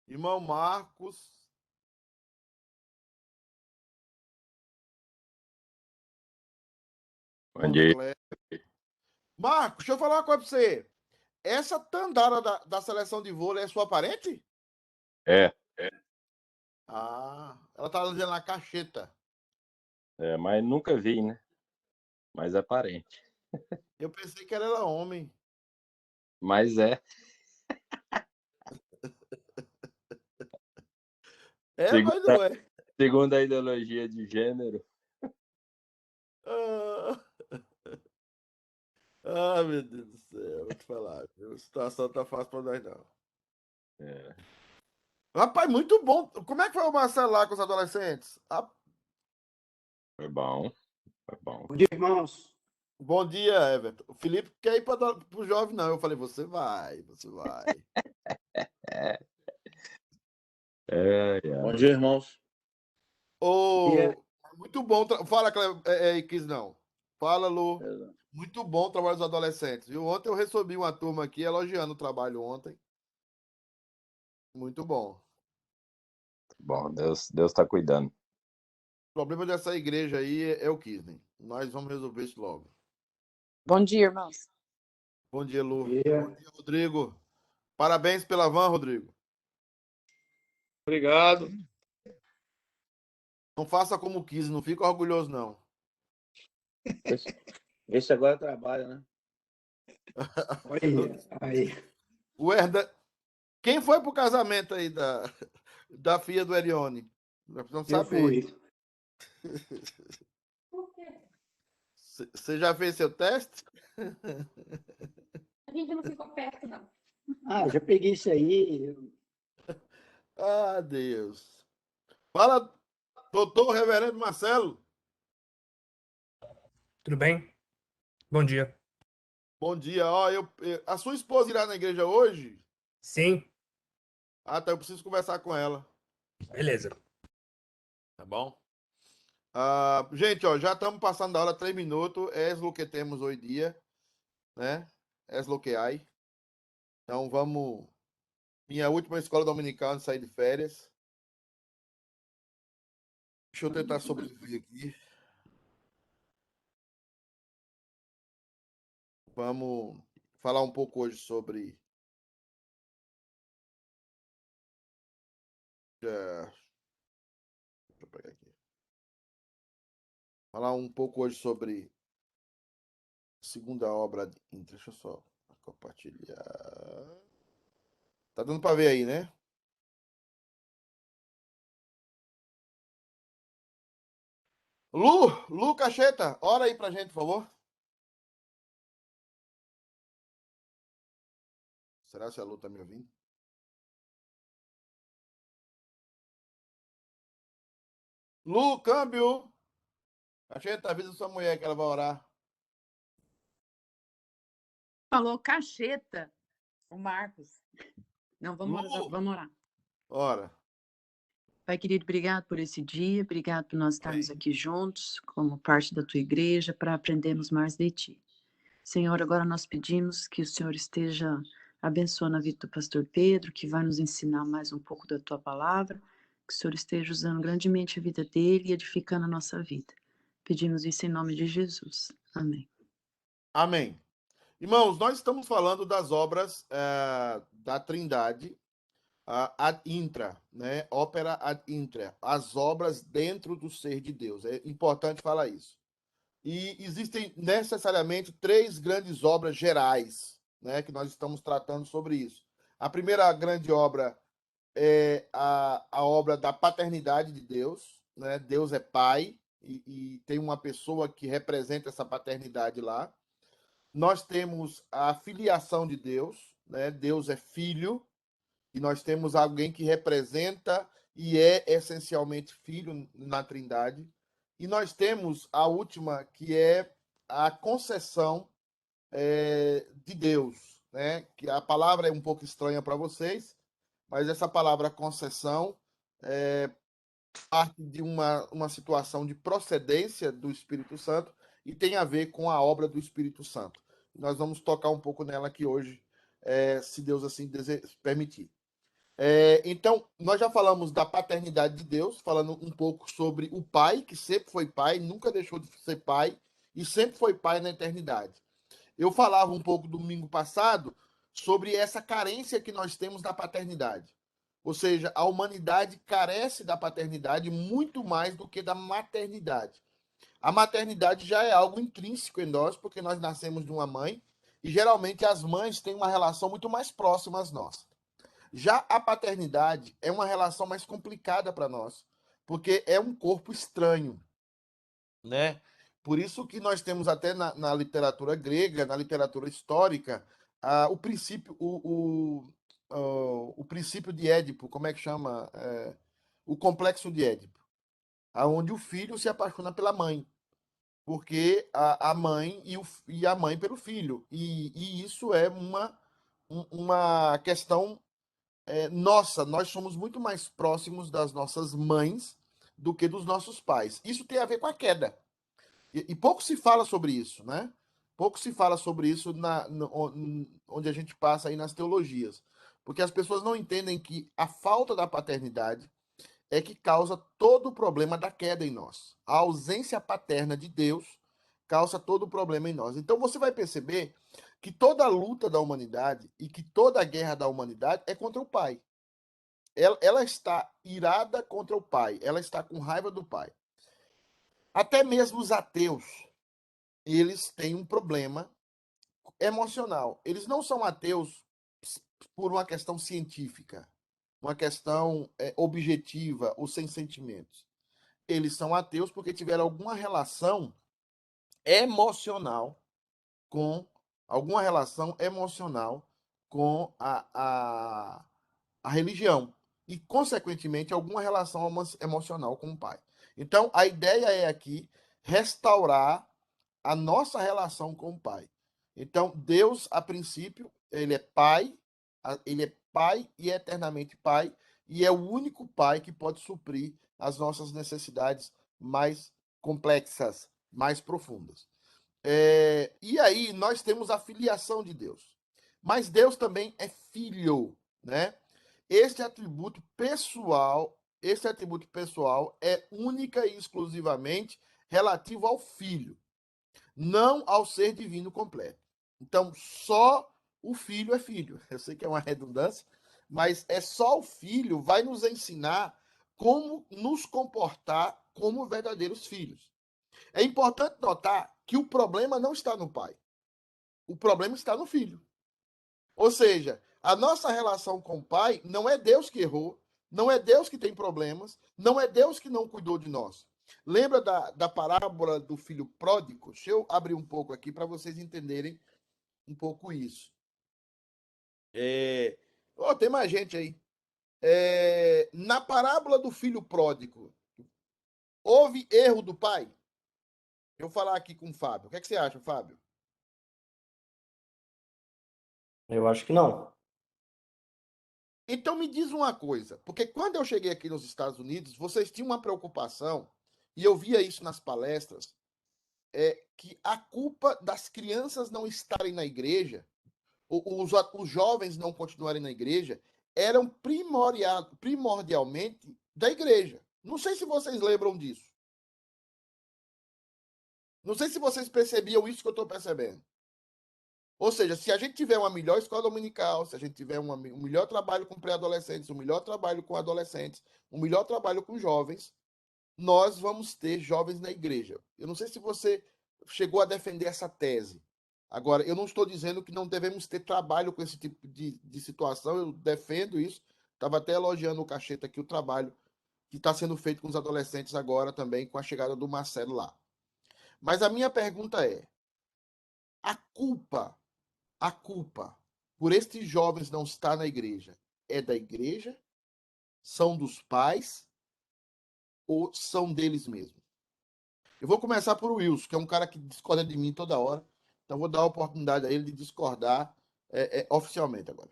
Irmão Marcos. Bom dia. Marcos, deixa eu falar uma coisa pra você. Essa Tandara da seleção de vôlei é sua parente? É, Ela tá dizendo na cacheta. mas nunca vi, né? Mas é parente. Eu pensei que ela era homem. Mas é. Mas Segundo, não é. segundo a ideologia de gênero. Ah, meu Deus do céu, vou te falar. A situação tá fácil pra nós, não. É, Rapaz, muito bom. Como é que foi o Marcelo lá com os adolescentes? foi bom, foi bom. Bom dia, irmãos. Bom dia, Everton. O Felipe quer ir pro jovem, não. Eu falei, você vai, você vai. Bom dia, irmãos. Ô, muito bom. Fala, Cris, não. Fala, Lu. Muito bom o trabalho dos adolescentes. Viu? Ontem eu recebi uma turma aqui elogiando o trabalho ontem. Muito bom. Bom, Deus está cuidando. O problema dessa igreja aí é o Kisney. Nós vamos resolver isso logo. Bom dia, irmãos. Bom dia, Lu. Bom dia. Bom dia, Rodrigo. Parabéns pela van, Rodrigo. Obrigado. Não faça como o Kisney, não fica orgulhoso, não. Esse agora trabalha, né? Aí. O Herda... Quem foi pro casamento aí da filha do Erione? Nós precisamos Eu saber. fui. Você já fez seu teste? A gente não ficou perto, não. Já peguei isso aí. Ah, Deus. Fala, doutor Reverendo Marcelo. Tudo bem? Bom dia. Bom dia. Ó, a sua esposa irá na igreja hoje? Sim, Tá. Eu preciso conversar com ela. beleza. Tá bom? Gente, ó, já estamos passando da hora 3 minutos. É o que temos hoje dia, né? É o que há. Então vamos. Minha última escola dominical de sair de férias. Deixa eu tentar sobreviver aqui. Vamos falar um pouco hoje sobre. Deixa eu pegar aqui. Falar um pouco hoje sobre segunda obra. Deixa eu só compartilhar. Tá dando para ver aí, né? Lu Cacheta, ora aí pra gente, por favor. Será que a Lu tá me ouvindo? Lu, câmbio! Cacheta, avisa sua mulher que ela vai orar. Falou cacheta, o Marcos. Não, Lu, vamos orar. ora. Pai querido, obrigado por esse dia, obrigado por nós estarmos aqui juntos, como parte da tua igreja, para aprendermos mais de ti. Senhor, agora nós pedimos que o Senhor esteja abençoando a vida do pastor Pedro, que vai nos ensinar mais um pouco da tua palavra, que o Senhor esteja usando grandemente a vida dele e edificando a nossa vida. Pedimos isso em nome de Jesus. Amém. Amém. Irmãos, nós estamos falando das obras da Trindade ad intra, né? Ópera ad intra, as obras dentro do ser de Deus. É importante falar isso. E existem necessariamente 3 grandes obras gerais, né? Que nós estamos tratando sobre isso. A primeira grande obra é a obra da paternidade de Deus, né? Deus é pai e tem uma pessoa que representa essa paternidade lá. Nós temos a filiação de Deus, né? Deus é filho, e nós temos alguém que representa e é essencialmente filho na Trindade. E nós temos a última, que é a concessão de Deus, né? Que a palavra é um pouco estranha para vocês, mas essa palavra concessão é parte de uma situação de procedência do Espírito Santo e tem a ver com a obra do Espírito Santo. Nós vamos tocar um pouco nela aqui hoje, se Deus assim permitir. Então, nós já falamos da paternidade de Deus, falando um pouco sobre o pai, que sempre foi pai, nunca deixou de ser pai, e sempre foi pai na eternidade. Eu falava um pouco domingo passado sobre essa carência que nós temos da paternidade. Ou seja, a humanidade carece da paternidade muito mais do que da maternidade. A maternidade já é algo intrínseco em nós, porque nós nascemos de uma mãe, e geralmente as mães têm uma relação muito mais próxima às nossas. Já a paternidade é uma relação mais complicada para nós, porque é um corpo estranho, né? Por isso que nós temos até na literatura grega, na literatura histórica, o princípio, o princípio de Édipo, como é que chama? O complexo de Édipo, aonde o filho se apaixona pela mãe, porque a mãe e a mãe pelo filho, e isso é uma questão nossa, nós somos muito mais próximos das nossas mães do que dos nossos pais. Isso tem a ver com a queda. E pouco se fala sobre isso, né? Pouco se fala sobre isso onde a gente passa aí nas teologias. Porque as pessoas não entendem que a falta da paternidade é que causa todo o problema da queda em nós. A ausência paterna de Deus causa todo o problema em nós. Então você vai perceber que toda a luta da humanidade e que toda a guerra da humanidade é contra o pai. Ela está irada contra o pai, ela está com raiva do pai. Até mesmo os ateus, eles têm um problema emocional. Eles não são ateus por uma questão científica, uma questão objetiva ou sem sentimentos. Eles são ateus porque tiveram alguma relação emocional com alguma relação emocional com a religião e, consequentemente, alguma relação emocional com o pai. Então, a ideia é aqui restaurar a nossa relação com o pai. Então, Deus, a princípio, ele é pai e é eternamente pai, e é o único pai que pode suprir as nossas necessidades mais complexas, mais profundas. E aí nós temos a filiação de Deus. Mas Deus também é filho, né? Este atributo pessoal é única e exclusivamente relativo ao filho, não ao ser divino completo. Então, só o filho é filho. Eu sei que é uma redundância, mas é só o filho vai nos ensinar como nos comportar como verdadeiros filhos. É importante notar que o problema não está no pai. O problema está no filho. Ou seja, a nossa relação com o pai não é Deus que errou, não é Deus que tem problemas, não é Deus que não cuidou de nós. Lembra da parábola do filho pródigo? Deixa eu abrir um pouco aqui para vocês entenderem um pouco isso. Tem mais gente aí. Na parábola do filho pródigo, houve erro do pai? Eu vou falar aqui com o Fábio. O que você acha, Fábio? Eu acho que não. Então me diz uma coisa, porque quando eu cheguei aqui nos Estados Unidos, vocês tinham uma preocupação, e eu via isso nas palestras, que a culpa das crianças não estarem na igreja, os jovens não continuarem na igreja, eram primordialmente da igreja. Não sei se vocês lembram disso. Não sei se vocês percebiam isso que eu estou percebendo. Ou seja, se a gente tiver uma melhor escola dominical, se a gente tiver um melhor trabalho com pré-adolescentes, um melhor trabalho com adolescentes, um melhor trabalho com jovens, nós vamos ter jovens na igreja. Eu não sei se você chegou a defender essa tese. Agora, eu não estou dizendo que não devemos ter trabalho com esse tipo de situação, eu defendo isso. Estava até elogiando o Cacheta aqui, o trabalho que está sendo feito com os adolescentes agora também, com a chegada do Marcelo lá. Mas a minha pergunta é, a culpa por estes jovens não estar na igreja é da igreja? São dos pais? Ou são deles mesmos? Eu vou começar por Wilson, que é um cara que discorda de mim toda hora. Então vou dar a oportunidade a ele de discordar oficialmente agora.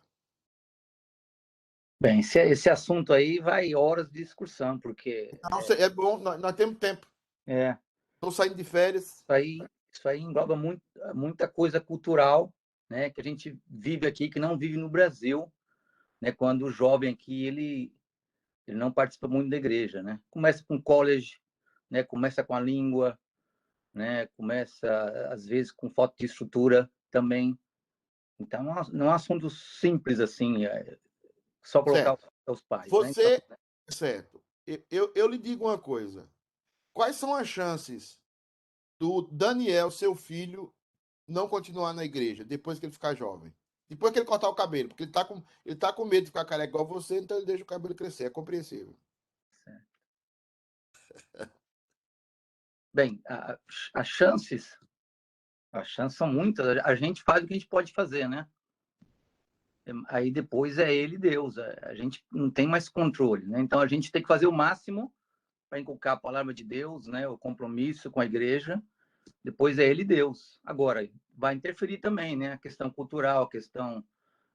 Bem, esse assunto aí vai horas de discussão, porque... Não, é bom, nós temos tempo. Estou saindo de férias. Isso aí engloba muita coisa cultural, né, que a gente vive aqui, que não vive no Brasil. né? Quando o jovem aqui, ele não participa muito da igreja, né? Começa com college, né? Começa com a língua, né? Começa, às vezes, com falta de estrutura também. Então, não é um assunto simples, assim, só colocar Certo. os pais, né? Então, Você, certo. Eu lhe digo uma coisa. Quais são as chances do Daniel, seu filho, não continuar na igreja depois que ele ficar jovem? Depois que ele cortar o cabelo, porque ele tá com medo de ficar careca igual você, então ele deixa o cabelo crescer. É compreensível. bem, as chances são muitas. A gente faz o que a gente pode fazer, né? Aí depois é ele Deus. A gente não tem mais controle, né? Então a gente tem que fazer o máximo para inculcar a palavra de Deus, né? O compromisso com a igreja. Depois é ele Deus. Agora vai interferir também, né? A questão cultural, a questão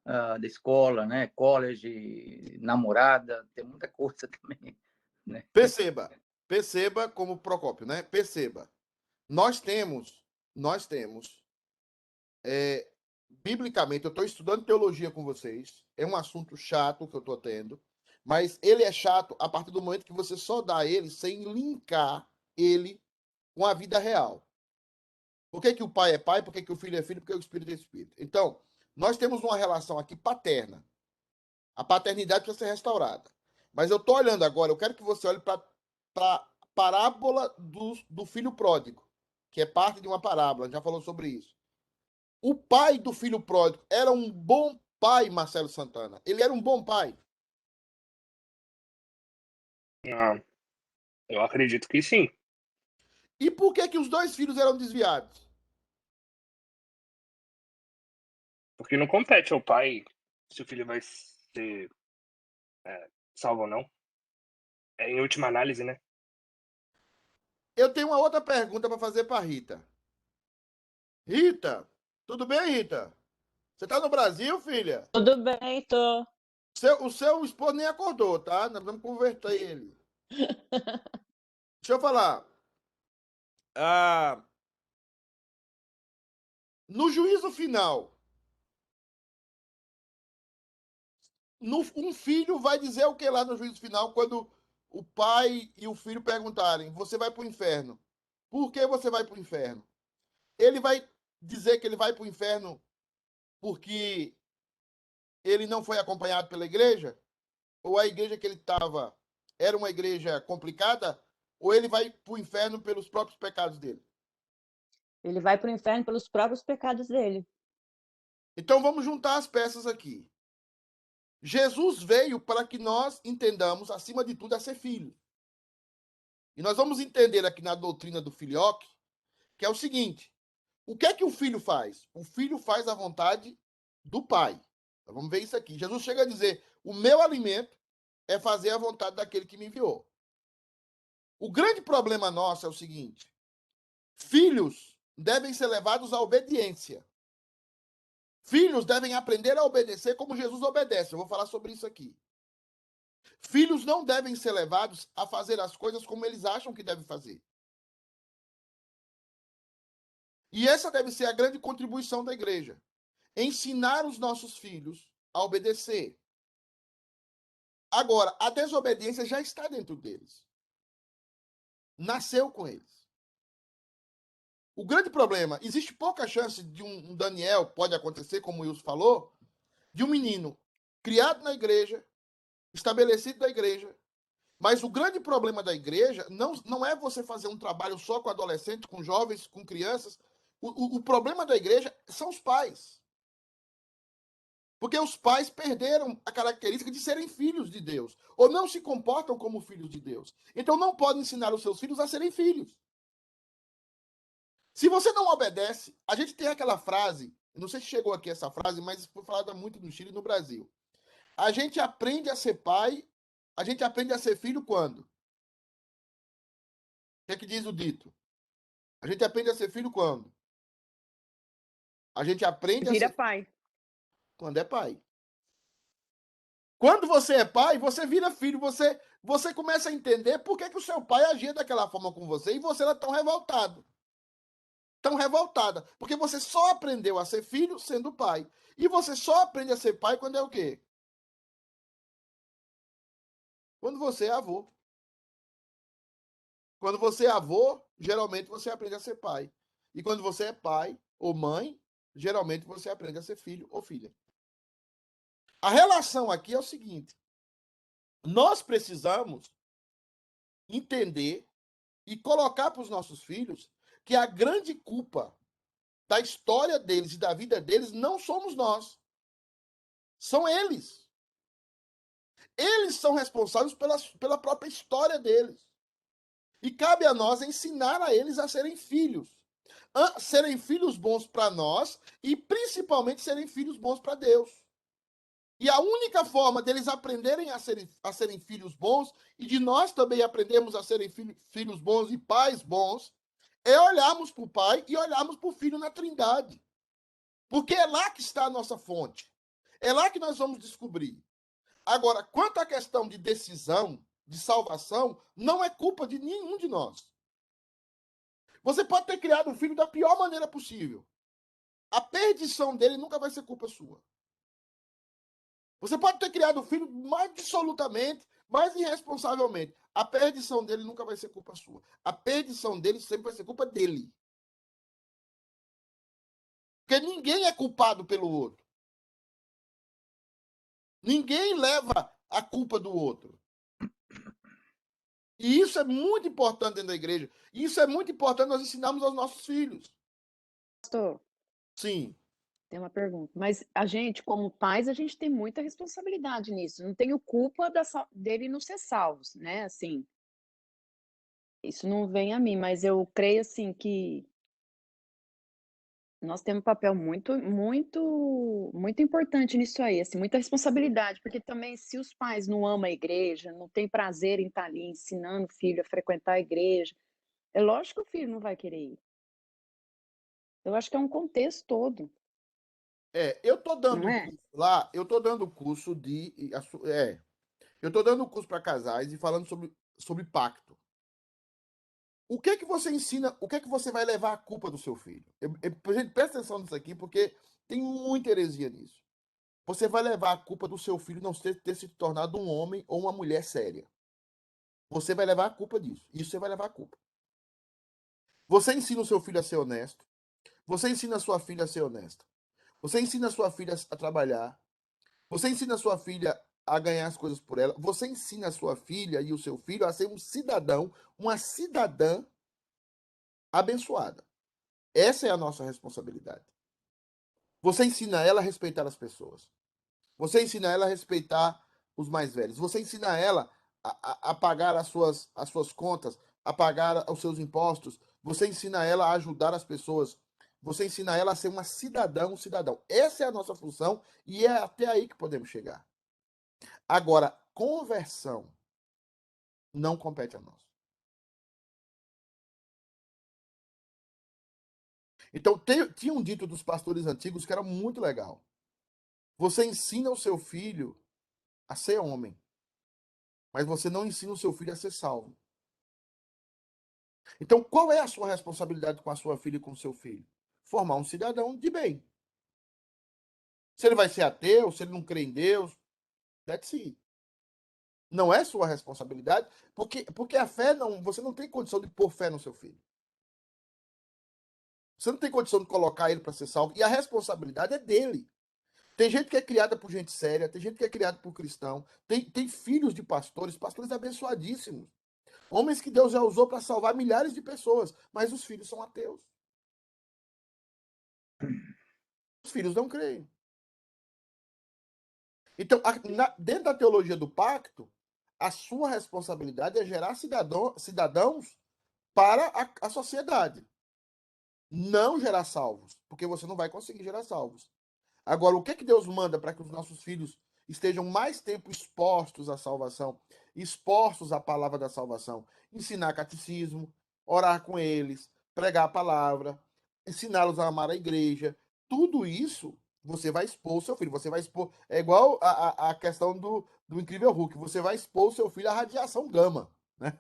da escola, né? College, namorada, tem muita coisa também, né? Perceba como Procópio, né? Perceba. Nós temos, biblicamente, eu estou estudando teologia com vocês, é um assunto chato que eu estou tendo, mas ele é chato a partir do momento que você só dá ele sem linkar ele com a vida real. Por que, que o pai é pai, por que, que o filho é filho, por que o espírito é espírito? Então, nós temos uma relação aqui paterna. A paternidade precisa ser restaurada. Mas eu estou olhando agora, eu quero que você olhe para a parábola do filho pródigo, que é parte de uma parábola, a gente já falou sobre isso. O pai do filho pródigo era um bom pai, Marcelo Santana. Ele era um bom pai. Não, eu acredito que sim. E por que, que os dois filhos eram desviados? Porque não compete ao pai se o filho vai ser salvo ou não. É em última análise, né? Eu tenho uma outra pergunta para fazer para Rita. Rita, tudo bem, Rita? Você tá no Brasil, filha? Tudo bem, tô. O seu esposo nem acordou, tá? Nós vamos converter ele. Deixa eu falar. No juízo final, um filho vai dizer o que lá no juízo final quando o pai e o filho perguntarem: você vai para o inferno? Por que você vai para o inferno? Ele vai dizer que ele vai para o inferno porque ele não foi acompanhado pela igreja? Ou a igreja que ele estava era uma igreja complicada? Ou ele vai para o inferno pelos próprios pecados dele? Ele vai para o inferno pelos próprios pecados dele. Então vamos juntar as peças aqui. Jesus veio para que nós entendamos, acima de tudo, a ser filho. E nós vamos entender aqui na doutrina do filioque, que é o seguinte: o que é que o filho faz? O filho faz a vontade do pai. Então, vamos ver isso aqui. Jesus chega a dizer: o meu alimento é fazer a vontade daquele que me enviou. O grande problema nosso é o seguinte: filhos devem ser levados à obediência. Filhos devem aprender a obedecer como Jesus obedece. Eu vou falar sobre isso aqui. Filhos não devem ser levados a fazer as coisas como eles acham que devem fazer. E essa deve ser a grande contribuição da igreja. Ensinar os nossos filhos a obedecer. Agora, a desobediência já está dentro deles. Nasceu com eles. O grande problema, existe pouca chance de um Daniel, pode acontecer, como o Wilson falou, de um menino criado na igreja, estabelecido na igreja. Mas o grande problema da igreja não é você fazer um trabalho só com adolescentes, com jovens, com crianças. O problema da igreja são os pais. Porque os pais perderam a característica de serem filhos de Deus. Ou não se comportam como filhos de Deus. Então não podem ensinar os seus filhos a serem filhos. Se você não obedece, a gente tem aquela frase, não sei se chegou aqui essa frase, mas foi falada muito no Chile e no Brasil. A gente aprende a ser pai, a gente aprende a ser filho quando? O que é que diz o dito? A gente aprende a ser filho quando? A gente aprende a Vira ser pai. quando é pai. Quando você é pai, você vira filho, você começa a entender por que o seu pai agia daquela forma com você e você era tão revoltado. Tão revoltada. Porque você só aprendeu a ser filho sendo pai. E você só aprende a ser pai quando é o quê? Quando você é avô. Quando você é avô, geralmente você aprende a ser pai. E quando você é pai ou mãe, geralmente você aprende a ser filho ou filha. A relação aqui é o seguinte: nós precisamos entender e colocar para os nossos filhos que a grande culpa da história deles e da vida deles não somos nós. São eles. Eles são responsáveis pela própria história deles. E cabe a nós ensinar a eles a serem filhos. Serem filhos bons para nós e principalmente serem filhos bons para Deus. E a única forma deles aprenderem a serem filhos bons e de nós também aprendermos a serem filhos bons e pais bons é olharmos para o Pai e olharmos para o Filho na Trindade. Porque é lá que está a nossa fonte. É lá que nós vamos descobrir. Agora, quanto à questão de decisão, de salvação, não é culpa de nenhum de nós. Você pode ter criado um filho da pior maneira possível. A perdição dele nunca vai ser culpa sua. Você pode ter criado um filho mais dissolutamente, mais irresponsavelmente. A perdição dele nunca vai ser culpa sua. A perdição dele sempre vai ser culpa dele. Porque ninguém é culpado pelo outro. Ninguém leva a culpa do outro. E isso é muito importante dentro da igreja. E isso é muito importante nós ensinarmos aos nossos filhos. Pastor, Sim. tem uma pergunta. Mas a gente, como pais, a gente tem muita responsabilidade nisso. Não tenho culpa dele não ser salvo, né? Assim, isso não vem a mim, mas eu creio assim que nós temos um papel muito importante nisso aí, assim, muita responsabilidade, porque também se os pais não amam a igreja, não têm prazer em estar ali ensinando o filho a frequentar a igreja, é lógico que o filho não vai querer ir. Eu acho que é um contexto todo, Eu tô dando não é? curso lá, eu tô dando curso de. Eu tô dando curso para casais e falando sobre pacto. O que é que você ensina? O que é que você vai levar a culpa do seu filho? Gente, presta atenção nisso aqui, porque tem muita heresia nisso. Você vai levar a culpa do seu filho não ter se tornado um homem ou uma mulher séria. Você vai levar a culpa disso. Isso você vai levar a culpa. Você ensina o seu filho a ser honesto. Você ensina a sua filha a ser honesta. Você ensina a sua filha a trabalhar. Você ensina a sua filha a ganhar as coisas por ela. Você ensina a sua filha e o seu filho a ser um cidadão, uma cidadã abençoada. Essa é a nossa responsabilidade. Você ensina ela a respeitar as pessoas. Você ensina ela a respeitar os mais velhos. Você ensina ela a pagar as suas contas, a pagar os seus impostos. Você ensina ela a ajudar as pessoas. Você ensina ela a ser uma cidadã, um cidadão. Essa é a nossa função e é até aí que podemos chegar. Agora, conversão não compete a nós. Então, tinha um dito dos pastores antigos que era muito legal. Você ensina o seu filho a ser homem, mas você não ensina o seu filho a ser salvo. Então, qual é a sua responsabilidade com a sua filha e com o seu filho? Formar um cidadão de bem. Se ele vai ser ateu, se ele não crê em Deus, that's it. Não é sua responsabilidade, porque a fé não, você não tem condição de pôr fé no seu filho. Você não tem condição de colocar ele para ser salvo. E a responsabilidade é dele. Tem gente que é criada por gente séria, tem gente que é criada por cristão, tem filhos de pastores abençoadíssimos. Homens que Deus já usou para salvar milhares de pessoas, mas os filhos são ateus. Os filhos não creem. Então, dentro da teologia do pacto, a sua responsabilidade é gerar cidadãos para a sociedade. Não gerar salvos, porque você não vai conseguir gerar salvos. Agora, o que que Deus manda para que os nossos filhos estejam mais tempo expostos à salvação, expostos à palavra da salvação? Ensinar catecismo, orar com eles, pregar a palavra, ensiná-los a amar a igreja. Tudo isso você vai expor o seu filho. Você vai expor. É igual a questão do incrível Hulk. Você vai expor o seu filho à radiação gama, né?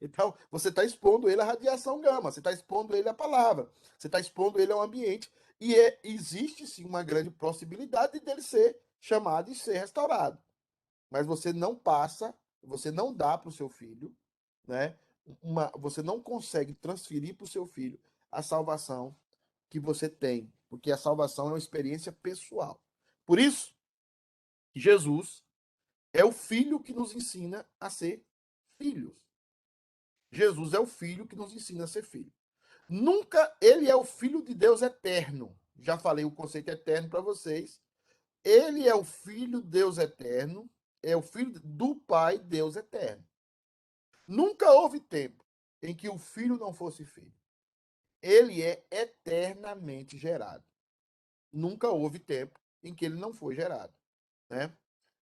Então, você está expondo ele à radiação gama, você está expondo ele à palavra, você está expondo ele ao ambiente, e existe sim uma grande possibilidade dele ser chamado e ser restaurado. Mas você não passa você não dá para o seu filho, né? Você não consegue transferir para o seu filho a salvação que você tem, porque a salvação é uma experiência pessoal. Por isso, Jesus é o filho que nos ensina a ser filhos. Jesus é o filho que nos ensina a ser filho. Nunca ele é o filho de Deus eterno. Já falei o conceito eterno para vocês. Ele é o filho Deus eterno, é o filho do Pai Deus eterno. Nunca houve tempo em que o filho não fosse filho. Ele é eternamente gerado. Nunca houve tempo em que ele não foi gerado, né?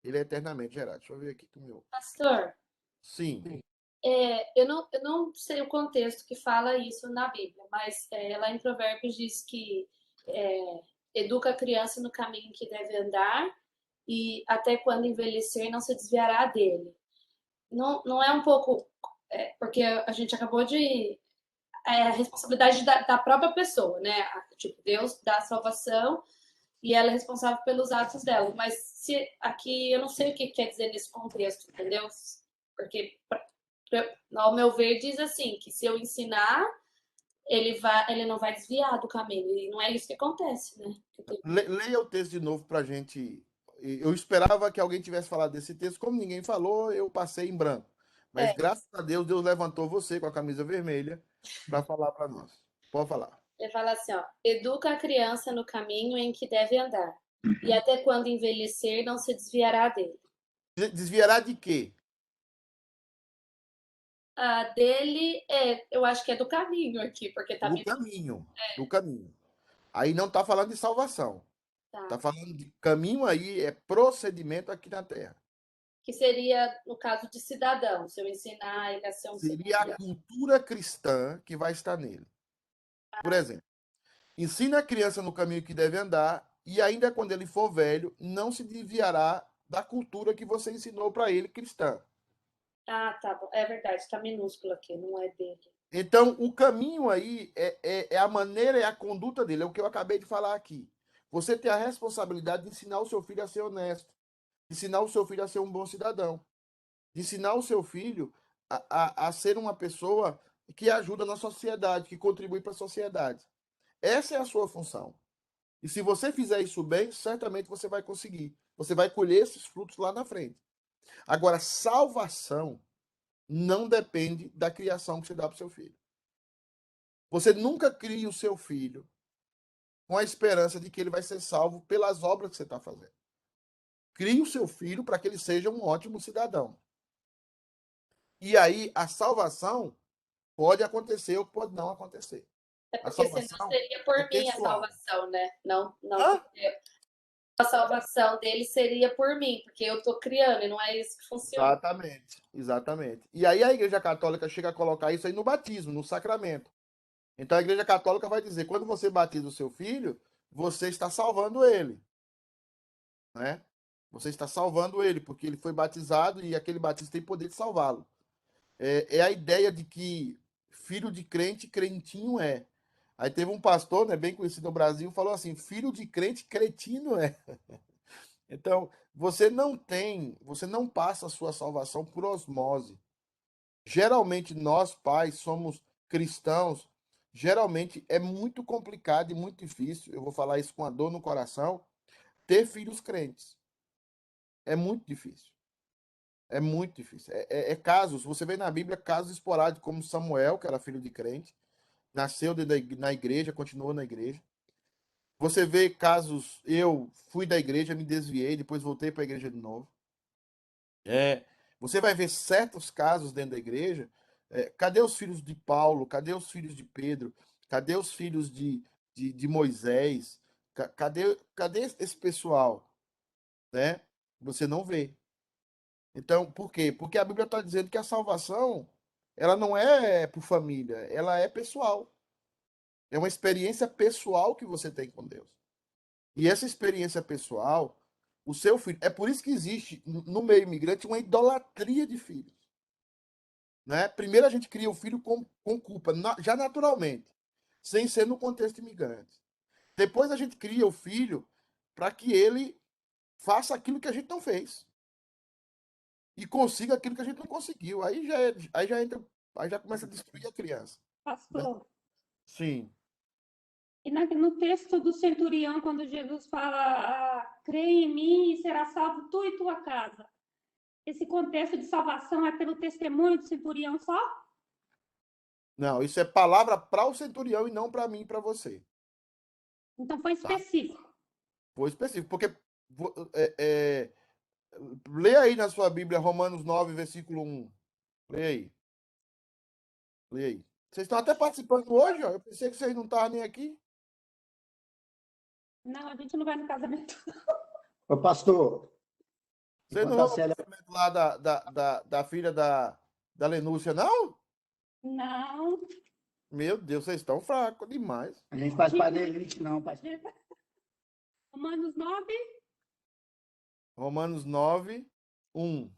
Ele é eternamente gerado. Deixa eu ver aqui com o meu. Pastor, Sim. eu não sei o contexto que fala isso na Bíblia, mas lá em Provérbios diz que educa a criança no caminho que deve andar e até quando envelhecer não se desviará dele. Não é um pouco... porque a gente acabou de... a responsabilidade da própria pessoa, né? Tipo, Deus dá a salvação e ela é responsável pelos atos dela. Mas se aqui eu não sei o que quer dizer nesse contexto, entendeu? Porque, ao meu ver, diz assim, que se eu ensinar, ele não vai desviar do caminho. E não é isso que acontece, né? Leia o texto de novo para a gente. Eu esperava que alguém tivesse falado desse texto. Como ninguém falou, eu passei em branco. Mas graças a Deus, Deus levantou você com a camisa vermelha para falar para nós. Pode falar. Ele fala assim, ó, educa a criança no caminho em que deve andar, e até quando envelhecer não se desviará dele. Desviará de quê? Dele, eu acho que é do caminho aqui, porque tá Do caminho. Do caminho. Aí não está falando de salvação. Está falando de caminho aí, é procedimento aqui na Terra. Que seria, no caso de cidadão, se eu ensinar ele a ser um Seria cidadão. a cultura cristã que vai estar nele. Por exemplo, ensina a criança no caminho que deve andar e ainda quando ele for velho, não se desviará da cultura que você ensinou para ele cristã. Tá bom. É verdade, tá minúsculo aqui, não é dele. Então, o caminho aí é a maneira, é a conduta dele, é o que eu acabei de falar aqui. Você tem a responsabilidade de ensinar o seu filho a ser honesto, de ensinar o seu filho a ser um bom cidadão, de ensinar o seu filho a ser uma pessoa que ajuda na sociedade, que contribui para a sociedade. Essa é a sua função. E se você fizer isso bem, certamente você vai conseguir. Você vai colher esses frutos lá na frente. Agora, salvação não depende da criação que você dá para o seu filho. Você nunca cria o seu filho com a esperança de que ele vai ser salvo pelas obras que você está fazendo. Crie o seu filho para que ele seja um ótimo cidadão. E aí, a salvação pode acontecer ou pode não acontecer. É porque senão seria por mim a salvação, né? Não. A salvação dele seria por mim, porque eu estou criando, e não é isso que funciona. Exatamente. E aí a Igreja Católica chega a colocar isso aí no batismo, no sacramento. Então a Igreja Católica vai dizer, quando você batiza o seu filho, você está salvando ele. Né? Você está salvando ele, porque ele foi batizado e aquele batismo tem poder de salvá-lo. É a ideia de que filho de crente, crentinho é. Aí teve um pastor, né, bem conhecido no Brasil, falou assim, filho de crente, cretino é. Então, você não passa a sua salvação por osmose. Geralmente, nós, pais, somos cristãos, geralmente é muito complicado e muito difícil, eu vou falar isso com a dor no coração, ter filhos crentes. É muito difícil. É muito difícil. Casos, você vê na Bíblia casos esporádicos, como Samuel, que era filho de crente, nasceu na igreja, continuou na igreja. Você vê casos, eu fui da igreja, me desviei, depois voltei para a igreja de novo. Você vai ver certos casos dentro da igreja. Cadê os filhos de Paulo? Cadê os filhos de Pedro? Cadê os filhos de Moisés? Cadê esse pessoal? Né? Você não vê. Então, por quê? Porque a Bíblia está dizendo que a salvação, ela não é por família, ela é pessoal. É uma experiência pessoal que você tem com Deus. E essa experiência pessoal, o seu filho, é por isso que existe no meio imigrante uma idolatria de filhos. Né? Primeiro a gente cria o filho com culpa, já naturalmente, sem ser no contexto imigrante. Depois a gente cria o filho para que ele faça aquilo que a gente não fez. e consiga aquilo que a gente não conseguiu. Aí já começa a destruir a criança. Pastor, Sim. e no texto do centurião, quando Jesus fala, crê em mim e será salvo tu e tua casa, esse contexto de salvação é pelo testemunho do centurião só? Não, isso é palavra para o centurião e não para mim e para você. Então foi específico. Foi específico, porque lê aí na sua Bíblia Romanos 9, versículo 1. Lê aí. Lê aí. Vocês estão até participando hoje, ó. Eu pensei que vocês não estavam nem aqui. Não, a gente não vai no casamento. Ô, pastor. Vocês não vão no casamento lá da filha da Lenúcia, não? Não. Meu Deus, vocês estão fracos demais. A gente faz para elite, não, pastor. Romanos 9. Romanos 9, 1.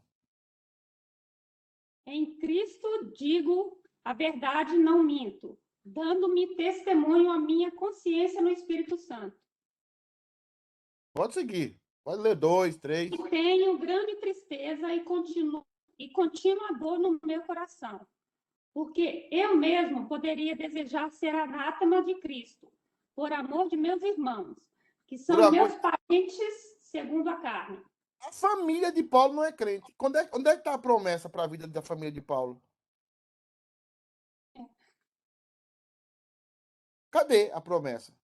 Em Cristo digo a verdade, não minto, dando-me testemunho a minha consciência no Espírito Santo. Pode seguir. Pode ler 2, 3. E tenho grande tristeza e contínua dor no meu coração, porque eu mesmo poderia desejar ser anátema de Cristo, por amor de meus irmãos, que são meus parentes segundo a carne. A família de Paulo não é crente. Onde é que está a promessa para a vida da família de Paulo? Cadê a promessa?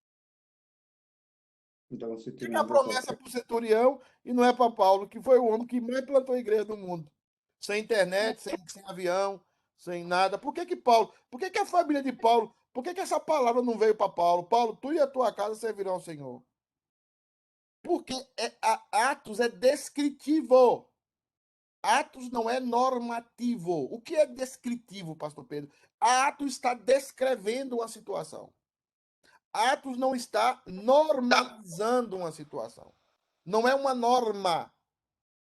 Então, você tem a promessa para o centurião e não é para Paulo, que foi o homem que mais plantou a igreja do mundo. Sem internet, sem avião, sem nada. Por que Paulo? Por que a família de Paulo? Por que essa palavra não veio para Paulo? Paulo, tu e a tua casa servirão ao Senhor. Porque Atos é descritivo. Atos não é normativo. O que é descritivo, pastor Pedro? Atos está descrevendo uma situação. Atos não está normalizando uma situação. Não é uma norma.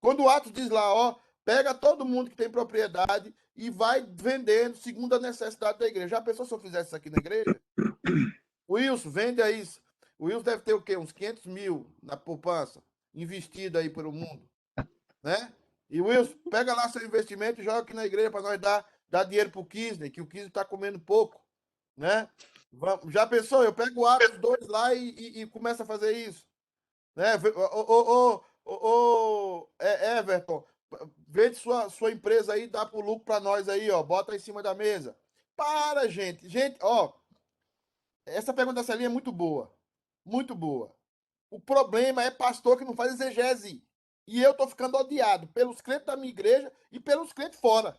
Quando o Atos diz lá, ó, pega todo mundo que tem propriedade e vai vendendo segundo a necessidade da igreja. Já pensou se eu fizesse isso aqui na igreja? Wilson, vende aí. O Wilson deve ter o quê? Uns 500 mil na poupança, investido aí pelo mundo. Né? E Wilson, pega lá seu investimento e joga aqui na igreja para nós dar dinheiro para o Kisney, que o Kisney está comendo pouco. Né? Já pensou? Eu pego o Atos 2 lá e começo a fazer isso. Né? Everton, vende sua empresa aí, dá pro lucro para nós aí, ó. Bota em cima da mesa. Para, gente. Gente, ó. Essa pergunta da Celinha é muito boa. Muito boa. O problema é pastor que não faz exegese. E eu tô ficando odiado pelos crentes da minha igreja e pelos crentes fora.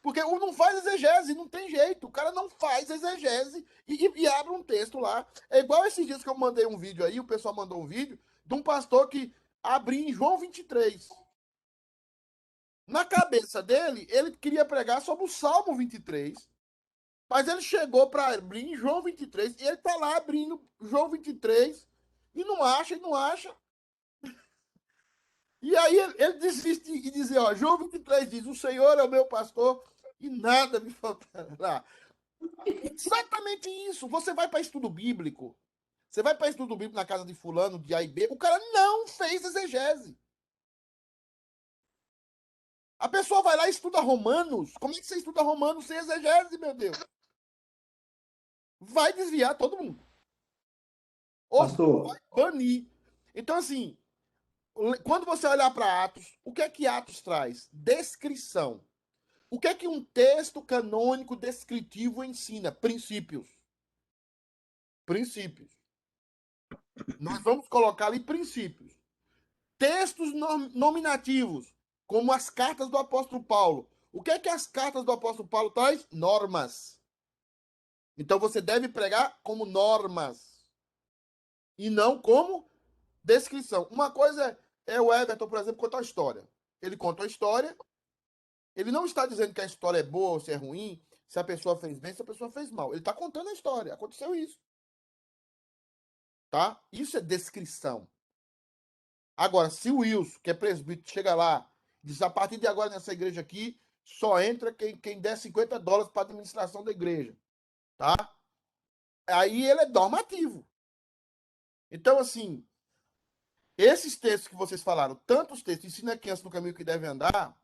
Porque o não faz exegese, não tem jeito. O cara não faz exegese e abre um texto lá. É igual esses dias que eu mandei um vídeo aí, o pessoal mandou um vídeo de um pastor que abriu em João 23. Na cabeça dele, ele queria pregar sobre o Salmo 23. Mas ele chegou para abrir em João 23 e ele tá lá abrindo João 23 e não acha, e não acha. E aí ele desiste e diz, ó, João 23 diz, o Senhor é o meu pastor e nada me faltará. Exatamente isso. Você vai para estudo bíblico. Você vai para estudo bíblico na casa de fulano, de A e B, o cara não fez exegese. A pessoa vai lá e estuda Romanos. Como é que você estuda Romanos sem exegese, meu Deus? Vai desviar todo mundo. Ou vai banir. Então, assim, quando você olhar para Atos, o que é que Atos traz? Descrição. O que é que um texto canônico descritivo ensina? Princípios. Princípios. Nós vamos colocar ali princípios. Textos nominativos, como as cartas do apóstolo Paulo. O que é que as cartas do apóstolo Paulo traz? Normas. Então você deve pregar como normas. E não como descrição. Uma coisa é o Everton, por exemplo, contar a história. Ele conta a história. Ele não está dizendo que a história é boa ou se é ruim, se a pessoa fez bem, se a pessoa fez mal. Ele está contando a história. Aconteceu isso. Tá? Isso é descrição. Agora, se o Wilson, que é presbítero, chega lá e diz, a partir de agora nessa igreja aqui, só entra quem der $50 para a administração da igreja. Tá? Aí ele é normativo. Então, assim, Esses textos que vocês falaram, tantos textos, ensina a criança no caminho que deve andar,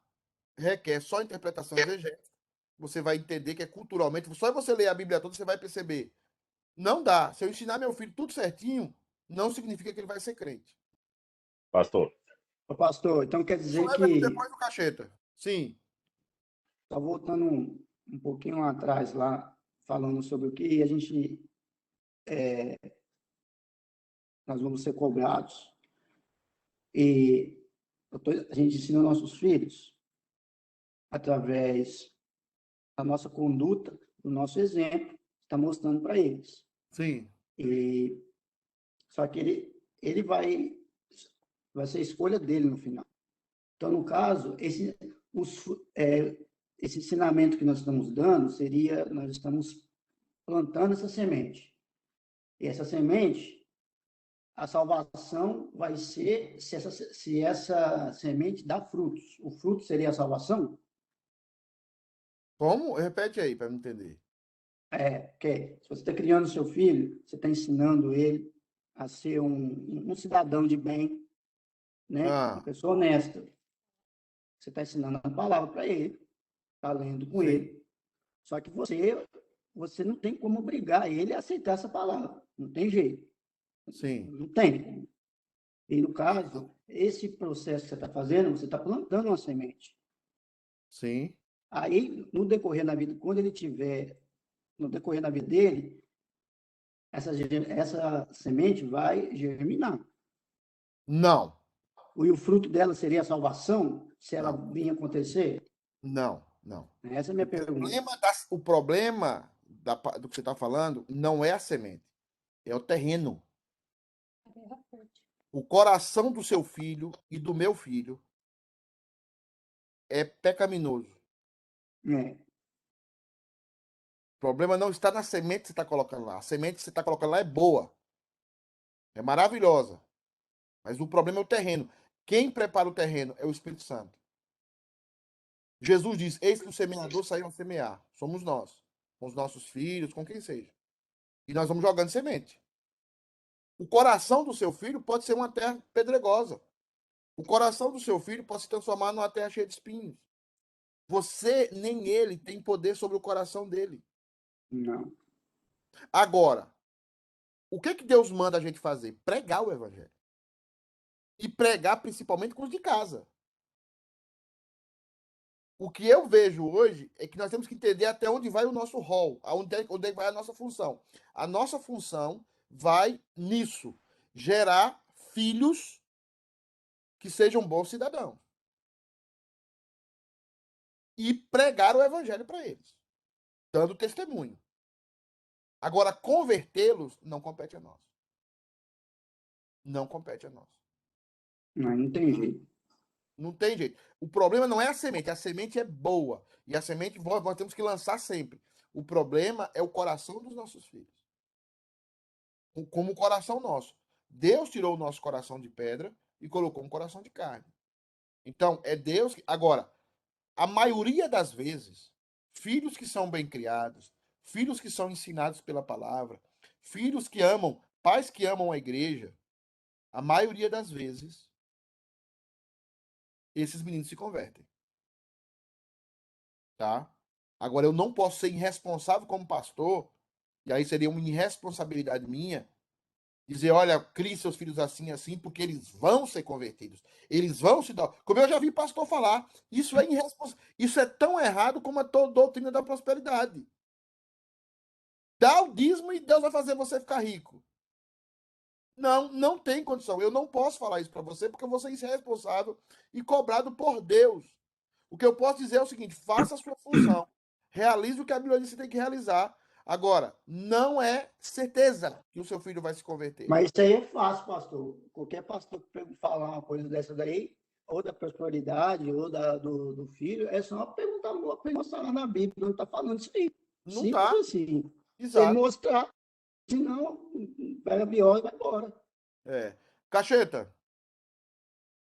requer só interpretação exegética. Você vai entender que é culturalmente, só você ler a Bíblia toda, você vai perceber. Não dá. Se eu ensinar meu filho tudo certinho, não significa que ele vai ser crente. Pastor. Ô, pastor, então quer Isso dizer leva que, depois do Cacheta. Sim. tá voltando um pouquinho lá atrás, lá, falando sobre o que a gente, nós vamos ser cobrados. E a gente ensina nossos filhos através da nossa conduta, do nosso exemplo, está mostrando para eles. Sim. E só que ele vai ser a escolha dele no final. Então, no caso, esse ensinamento que nós estamos dando seria, nós estamos plantando essa semente. E essa semente, a salvação vai ser se essa semente dá frutos. O fruto seria a salvação? Como? Repete aí para me entender. Porque se você está criando seu filho, você está ensinando ele a ser um cidadão de bem, né? Uma pessoa honesta. Você está ensinando a palavra para ele, está lendo com ele. Só que você não tem como obrigar ele a aceitar essa palavra. Não tem jeito. Sim. Não tem. E, no caso, esse processo que você está fazendo, você está plantando uma semente. Sim. Aí, no decorrer da vida, quando ele tiver, no decorrer da vida dele, essa semente vai germinar. Não. E o fruto dela seria a salvação, se ela Não. vir acontecer? Não, não. Essa é a minha pergunta. O problema do que você está falando não é a semente, é o terreno. O coração do seu filho e do meu filho é pecaminoso. É. O problema não está na semente que você está colocando lá. A semente que você está colocando lá é boa. É maravilhosa. Mas o problema é o terreno. Quem prepara o terreno é o Espírito Santo. Jesus diz, eis que o semeador saiu a semear. Somos nós. Com os nossos filhos, com quem seja. E nós vamos jogando semente. O coração do seu filho pode ser uma terra pedregosa. O coração do seu filho pode se transformar numa terra cheia de espinhos. Você, nem ele, tem poder sobre o coração dele. Não. Agora, o que Deus manda a gente fazer? Pregar o evangelho. E pregar principalmente com os de casa. O que eu vejo hoje é que nós temos que entender até onde vai o nosso rol, onde vai a nossa função. A nossa função vai nisso, gerar filhos que sejam bons cidadãos. E pregar o evangelho para eles, dando testemunho. Agora, convertê-los não compete a nós. Não compete a nós. Não tem jeito. Não tem jeito. O problema não é a semente é boa. E a semente nós temos que lançar sempre. O problema é o coração dos nossos filhos. Como o coração nosso. Deus tirou o nosso coração de pedra e colocou um coração de carne. Então, é Deus que... Agora, a maioria das vezes, filhos que são bem criados, filhos que são ensinados pela palavra, filhos que amam, pais que amam a igreja, a maioria das vezes, esses meninos se convertem. Tá? Agora, eu não posso ser irresponsável como pastor, e aí seria uma irresponsabilidade minha, dizer, olha, crie seus filhos assim, assim, porque eles vão ser convertidos. Eles vão se dar... Como eu já vi pastor falar, isso é isso é tão errado como a doutrina da prosperidade. Dá o dízimo e Deus vai fazer você ficar rico. Não, não tem condição. Eu não posso falar isso para você, porque eu vou ser irresponsável e cobrado por Deus. O que eu posso dizer é o seguinte, faça a sua função. Realize o que a Bíblia diz que você tem que realizar. Agora, não é certeza que o seu filho vai se converter. Mas isso aí é fácil, pastor. Qualquer pastor que falar uma coisa dessa daí, ou da prosperidade, ou do filho, é só perguntar mostrar lá na Bíblia, não está falando isso aí. Não Simples tá. assim. Exato. Se ele mostrar, senão, pega a bióloga e vai embora. Cacheta.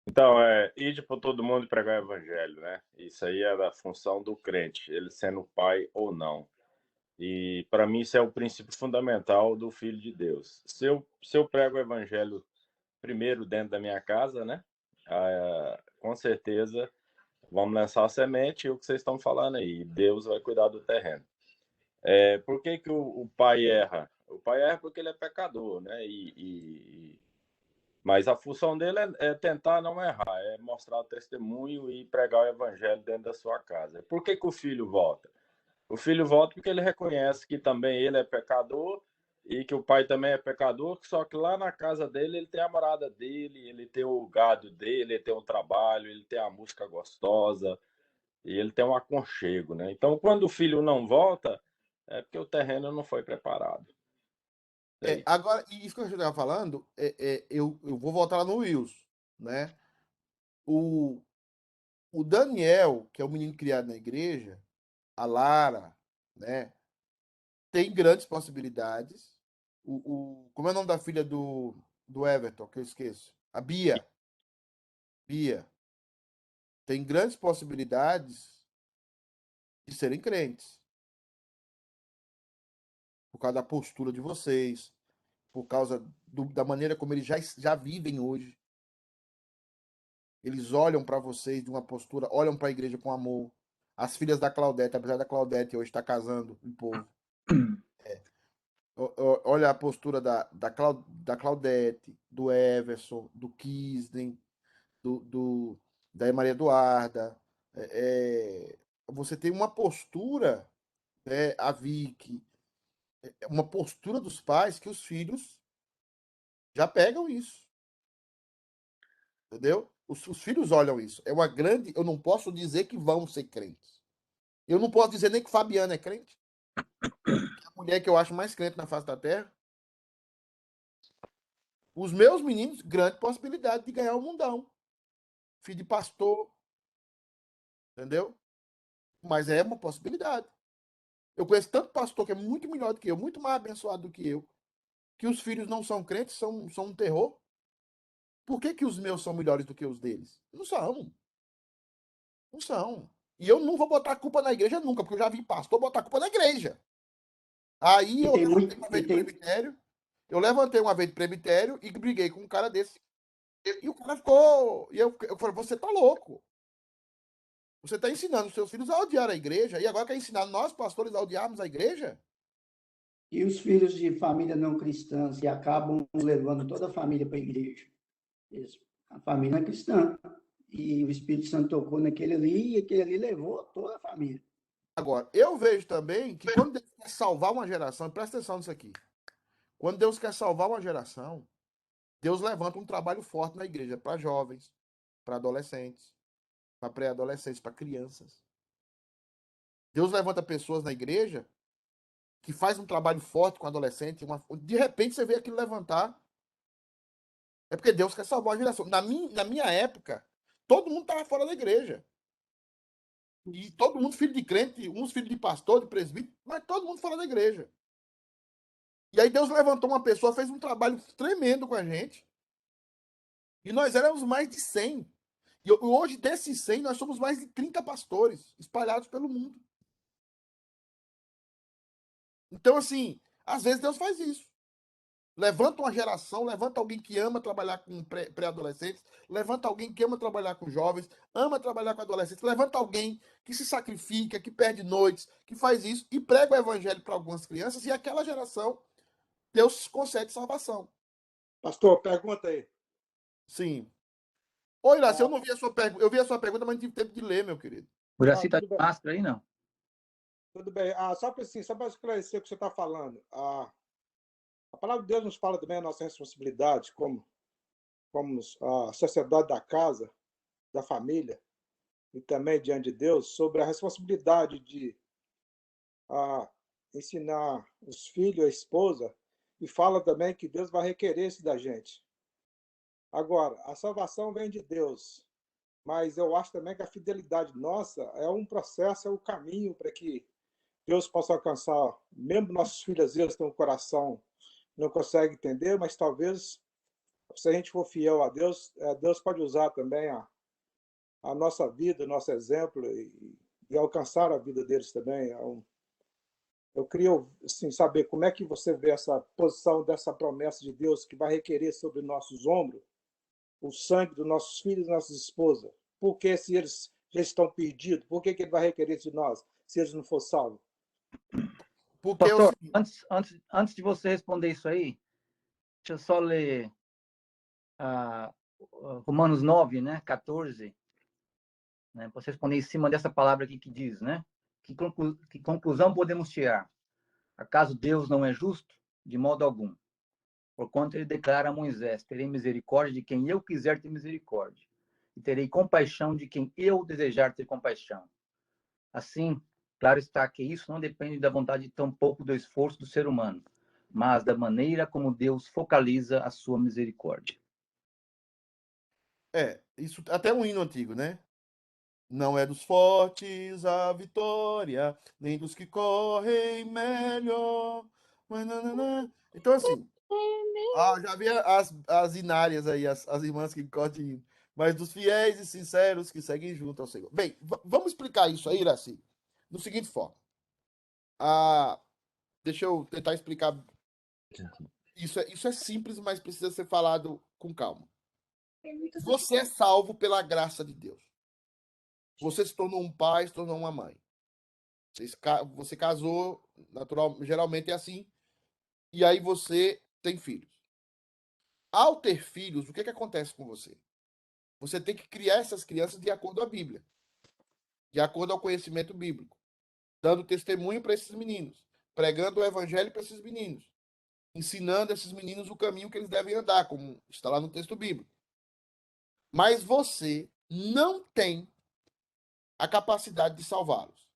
Então, ide para todo mundo pregar o evangelho, né? Isso aí é da função do crente, ele sendo pai ou não. E, para mim, isso é o princípio fundamental do Filho de Deus. Se eu prego o evangelho primeiro dentro da minha casa, né? Com certeza vamos lançar a semente e o que vocês estão falando aí, Deus vai cuidar do terreno. Por que que o pai erra? O pai erra porque ele é pecador, né? Mas a função dele é tentar não errar, é mostrar o testemunho e pregar o evangelho dentro da sua casa. Por que que o filho volta? O filho volta porque ele reconhece que também ele é pecador e que o pai também é pecador, só que lá na casa dele ele tem a morada dele, ele tem o gado dele, ele tem o trabalho, ele tem a música gostosa e ele tem um aconchego, né? Então, quando o filho não volta, é porque o terreno não foi preparado. Agora, isso que eu estava falando, eu vou voltar lá no Wilson, né? O Daniel, que é o menino criado na igreja, a Lara, né? Tem grandes possibilidades. Como é o nome da filha do Everton, que eu esqueço? A Bia. Bia. Tem grandes possibilidades de serem crentes. Por causa da postura de vocês, por causa da maneira como eles já vivem hoje. Eles olham para vocês de uma postura, olham para a igreja com amor. As filhas da Claudete, apesar da Claudete hoje estar casando um povo. Olha a postura da Claudete, do Everson, do Kisden, da Maria Eduarda. Você tem uma postura, né, a Vicky, uma postura dos pais que os filhos já pegam isso. Entendeu? Os filhos olham isso. É uma grande. Eu não posso dizer que vão ser crentes. Eu não posso dizer nem que Fabiana é crente. Que é a mulher que eu acho mais crente na face da terra. Os meus meninos, grande possibilidade de ganhar o mundão. Filho de pastor. Entendeu? Mas é uma possibilidade. Eu conheço tanto pastor que é muito melhor do que eu, muito mais abençoado do que eu, que os filhos não são crentes, são um terror. Por que que os meus são melhores do que os deles? Não são. Não são. E eu não vou botar a culpa na igreja nunca, porque eu já vi pastor botar a culpa na igreja. Aí eu levantei uma vez de presbitério, e briguei com um cara desse. E o cara ficou. E eu falei, você tá louco. Você está ensinando os seus filhos a odiar a igreja e agora quer ensinar nós, pastores, a odiarmos a igreja? E os filhos de família não cristãs que acabam levando toda a família para a igreja. A família é cristã. E o Espírito Santo tocou naquele ali e aquele ali levou toda a família. Agora, eu vejo também que quando Deus quer salvar uma geração, presta atenção nisso aqui. Quando Deus quer salvar uma geração, Deus levanta um trabalho forte na igreja para jovens, para adolescentes, para pré-adolescentes, para crianças. Deus levanta pessoas na igreja que faz um trabalho forte com adolescente, de repente você vê aquilo levantar. É porque Deus quer salvar uma geração. Na minha época, todo mundo estava fora da igreja. E todo mundo filho de crente, uns filhos de pastor, de presbítero, mas todo mundo fora da igreja. E aí Deus levantou uma pessoa, fez um trabalho tremendo com a gente. E nós éramos mais de 100. E hoje, desses 100, nós somos mais de 30 pastores espalhados pelo mundo. Então, assim, às vezes Deus faz isso. Levanta uma geração, levanta alguém que ama trabalhar com pré-adolescentes, levanta alguém que ama trabalhar com jovens, ama trabalhar com adolescentes, levanta alguém que se sacrifica, que perde noites, que faz isso e prega o evangelho para algumas crianças e aquela geração, Deus concede salvação. Pastor, pergunta aí. Sim. Oi, Iraci, eu não vi a sua pergunta. Eu vi a sua pergunta, mas não tive tempo de ler, meu querido. O Iraci tá de máscara aí, não? Tudo bem. Só para esclarecer o que você está falando. A palavra de Deus nos fala também a nossa responsabilidade como a sociedade da casa, da família e também diante de Deus sobre a responsabilidade de ensinar os filhos, a esposa, e fala também que Deus vai requerer isso da gente. Agora, a salvação vem de Deus, mas eu acho também que a fidelidade nossa é um processo, é o caminho para que Deus possa alcançar, mesmo nossos filhos, às vezes, têm um coração, não consegue entender, mas talvez, se a gente for fiel a Deus, Deus pode usar também a nossa vida, o nosso exemplo, e alcançar a vida deles também. Eu queria assim, saber como é que você vê essa posição dessa promessa de Deus que vai requerer sobre nossos ombros o sangue dos nossos filhos e nossas esposas? Porque se eles já estão perdidos, por que ele vai requerer de nós se eles não forem salvos? Porque é o Pastor, seguinte, antes de você responder isso aí, deixa eu só ler Romanos 9, né, 14, né, para você responder em cima dessa palavra aqui que diz, né? Que conclusão podemos tirar? Acaso Deus não é justo? De modo algum. Porquanto ele declara a Moisés: terei misericórdia de quem eu quiser ter misericórdia, e terei compaixão de quem eu desejar ter compaixão. Assim, claro está que isso não depende da vontade tampouco do esforço do ser humano, mas da maneira como Deus focaliza a sua misericórdia. isso até um hino antigo, né? Não é dos fortes a vitória, nem dos que correm melhor. Então, assim, já vi as inárias aí, as irmãs que cortem hino. Mas dos fiéis e sinceros que seguem junto ao Senhor. Bem, vamos explicar isso aí, Iraci, no seguinte forma. Deixa eu tentar explicar. Isso é simples, mas precisa ser falado com calma. Você é salvo pela graça de Deus. Você se tornou um pai, se tornou uma mãe. Você casou, geralmente é assim, e aí você tem filhos. Ao ter filhos, o que acontece com você? Você tem que criar essas crianças de acordo com a Bíblia, de acordo ao conhecimento bíblico, dando testemunho para esses meninos, pregando o evangelho para esses meninos, ensinando esses meninos o caminho que eles devem andar, como está lá no texto bíblico. Mas você não tem a capacidade de salvá-los.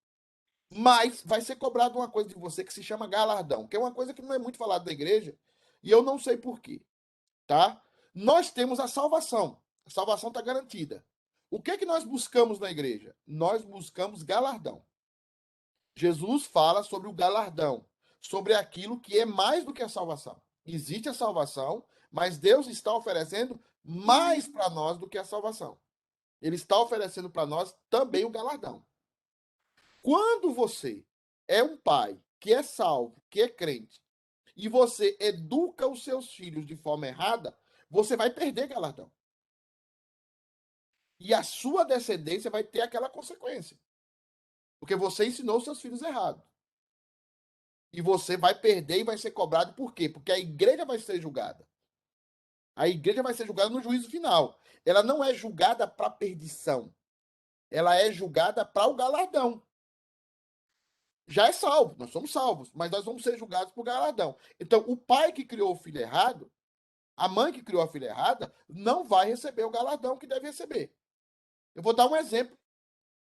Mas vai ser cobrado uma coisa de você que se chama galardão, que é uma coisa que não é muito falada da igreja, e eu não sei porquê, tá? Nós temos a salvação. A salvação está garantida. O que nós buscamos na igreja? Nós buscamos galardão. Jesus fala sobre o galardão, sobre aquilo que é mais do que a salvação. Existe a salvação, mas Deus está oferecendo mais para nós do que a salvação. Ele está oferecendo para nós também o galardão. Quando você é um pai que é salvo, que é crente, e você educa os seus filhos de forma errada, você vai perder galardão. E a sua descendência vai ter aquela consequência. Porque você ensinou seus filhos errado. E você vai perder e vai ser cobrado por quê? Porque a igreja vai ser julgada. A igreja vai ser julgada no juízo final. Ela não é julgada para perdição. Ela é julgada para o galardão. Já é salvo, nós somos salvos, mas nós vamos ser julgados por galardão. Então, o pai que criou o filho errado, a mãe que criou a filha errada, não vai receber o galardão que deve receber. Eu vou dar um exemplo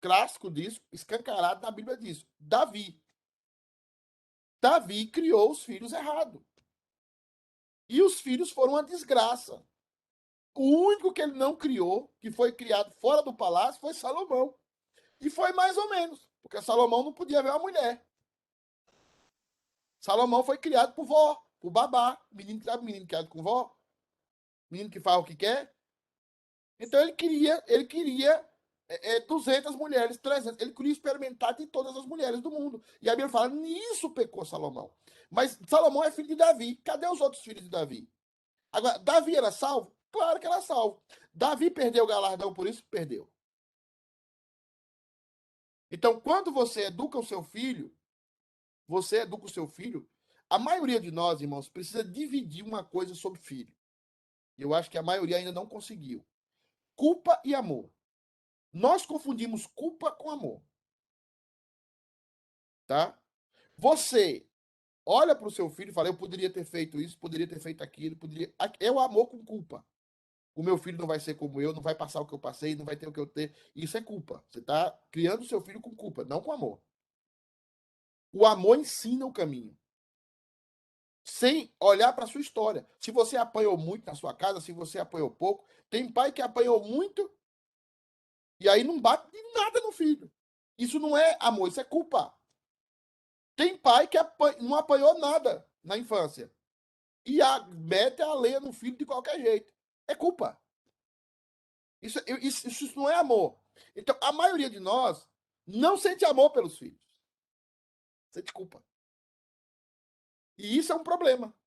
clássico disso, escancarado na Bíblia disso. Davi. Davi criou os filhos errados. E os filhos foram uma desgraça. O único que ele não criou, que foi criado fora do palácio, foi Salomão. E foi mais ou menos, porque Salomão não podia ver uma mulher. Salomão foi criado por vó, por babá. Menino criado com vó. Menino que faz o que quer. Então ele queria 200 mulheres, 300. Ele queria experimentar de todas as mulheres do mundo. E a Bíblia fala, nisso pecou Salomão. Mas Salomão é filho de Davi. Cadê os outros filhos de Davi? Agora, Davi era salvo? Claro que era salvo. Davi perdeu o galardão, por isso perdeu. Então, quando você educa o seu filho, a maioria de nós, irmãos, precisa dividir uma coisa sobre filho. Eu acho que a maioria ainda não conseguiu. Culpa e amor. Nós confundimos culpa com amor. Tá? Você olha para o seu filho e fala, eu poderia ter feito isso, poderia ter feito aquilo, poderia... É o amor com culpa. O meu filho não vai ser como eu, não vai passar o que eu passei, não vai ter o que eu ter. Isso é culpa. Você está criando o seu filho com culpa, não com amor. O amor ensina o caminho. Sem olhar para a sua história. Se você apanhou muito na sua casa, se você apanhou pouco, tem pai que apanhou muito e aí não bate de nada no filho. Isso não é amor, isso é culpa. Tem pai que não apanhou nada na infância e mete a lenha no filho de qualquer jeito. É culpa. Isso não é amor. Então, a maioria de nós não sente amor pelos filhos. Sente culpa. E isso é um problema.